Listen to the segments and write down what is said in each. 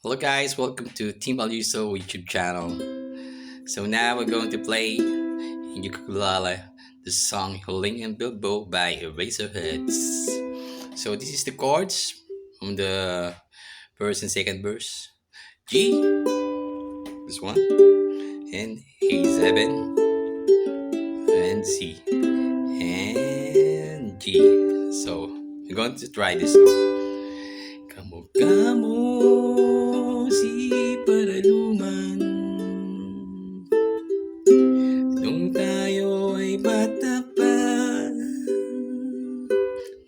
Hello guys, welcome to Team Aluso YouTube channel. So now we're going to play in ukulele the song Huling and Bilbo by Eraserheads. So this is the chords from the first and second verse. G, this one, and A7, and C, and G. So we're going to try this song. Kamu si Paraluman nung tayo ay bata pa.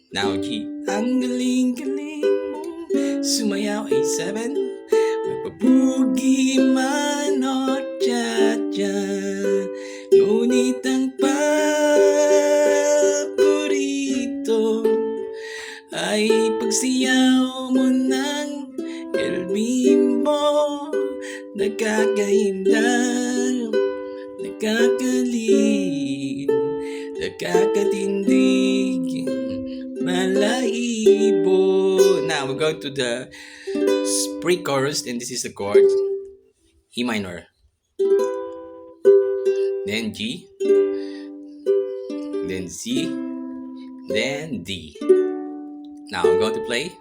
Now G, ang galing-galing mong sumayaw ay 7, mapabugi man o tsa-tsa, ngunit ang paborito ay pagsiyaw mo ng El Bimbo. Nakakahindang, nakakalim, nakakatindig, malaibo. Now we go to the pre-chorus, and this is the chord E minor, then G, then C, then D. Now I'm going to play.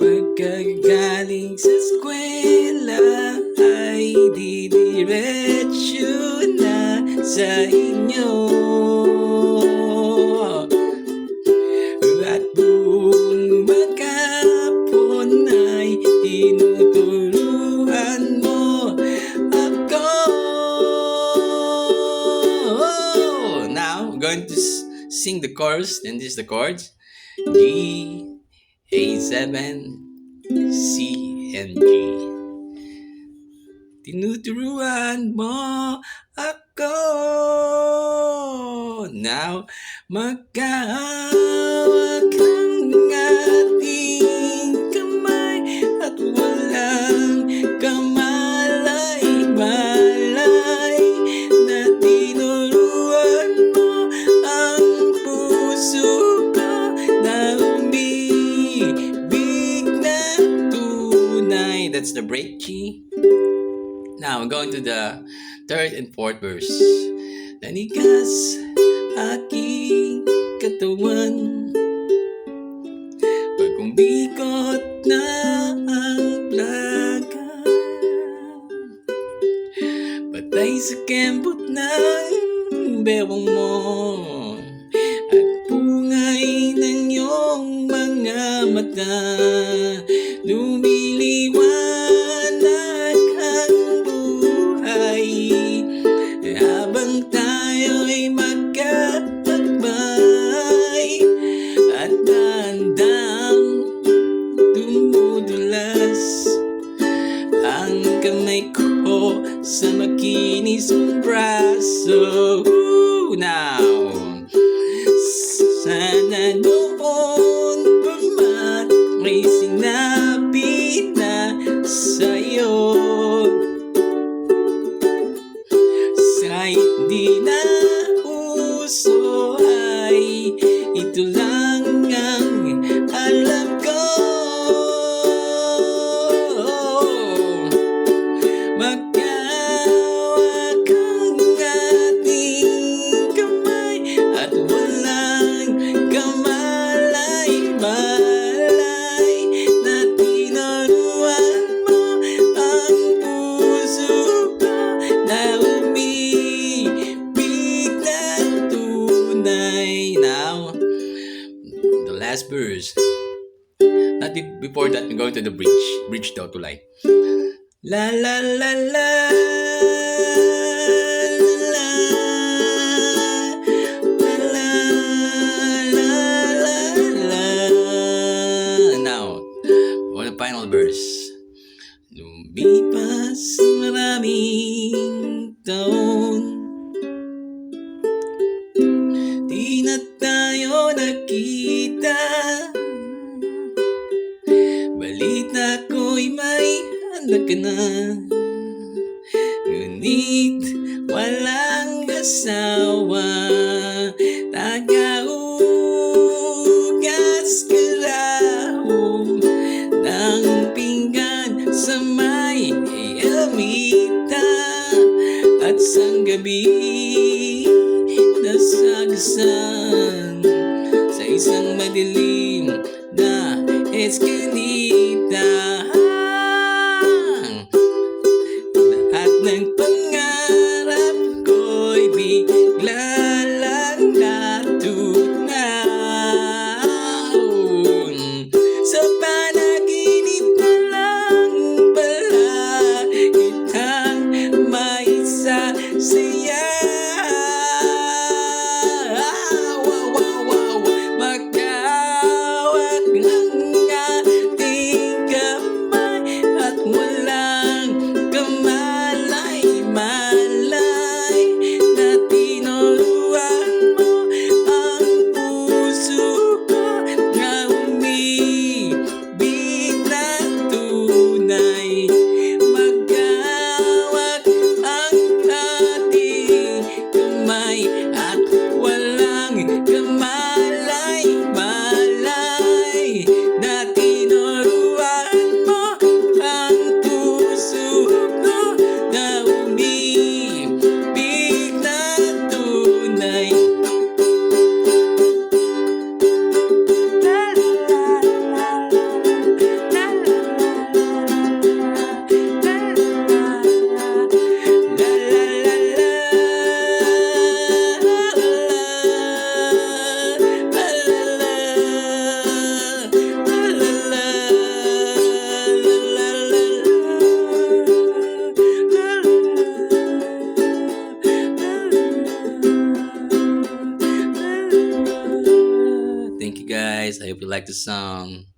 Pagkagaling sa eskwela ay didiretso na sa inyo, at buong maghapon ay tinuturuan mo ako. Now I'm going to sing the chorus, and this is the chords G, A7, C, and G. Tinuturuan mo ako. Now magkahawak ang ating kamay at walang kamalay-malay na tinuruan mo ang puso ko na umibig na tunay. That's the break G. Now I'm going to the third and fourth verse. Nanigas aking katawan, pag umikot na ang plaga, patay sa kembot ng bewang mo, at pungay ng iyong mga mata, lumiliwanag ang buhay habang tayo'y magkakabay, at bandang dumudulas ang kamay ko sa makinis mong braso. Now sana noon pa man may sinabi na sa'yo, kahit di na uso ay ito lang ang alam ko. Magkahawak ang ating kamay at walang kamalay-malay na tinuruan mo ang puso ko na umibig na tunay. Now, the last verse. Not before that, we're going to the bridge. Bridge daw tulay. La la la la la la la la. Now, for the final verse. Lumipas maraming taon, di na tayo nakita, balita ko'y may anak ka na, ngunit walang asawa, taga-ugas ka raw gabi nasagasan sa isang madilim na eskinita. Lahat ng pangarap ko'y bigla lang natunaw. Sa panaginip na lang pala kitang may sasaya. Wow, wow, wow, magkawag ng ating kamay at walang kamalay-malay na tinuruan mo ang puso ko na umibig na tunay. Magkawag ang ating kamay at walang kamalay-malay na tinuruan mo ang puso ko na umibig na tunay. Thank you guys. I hope you like the song.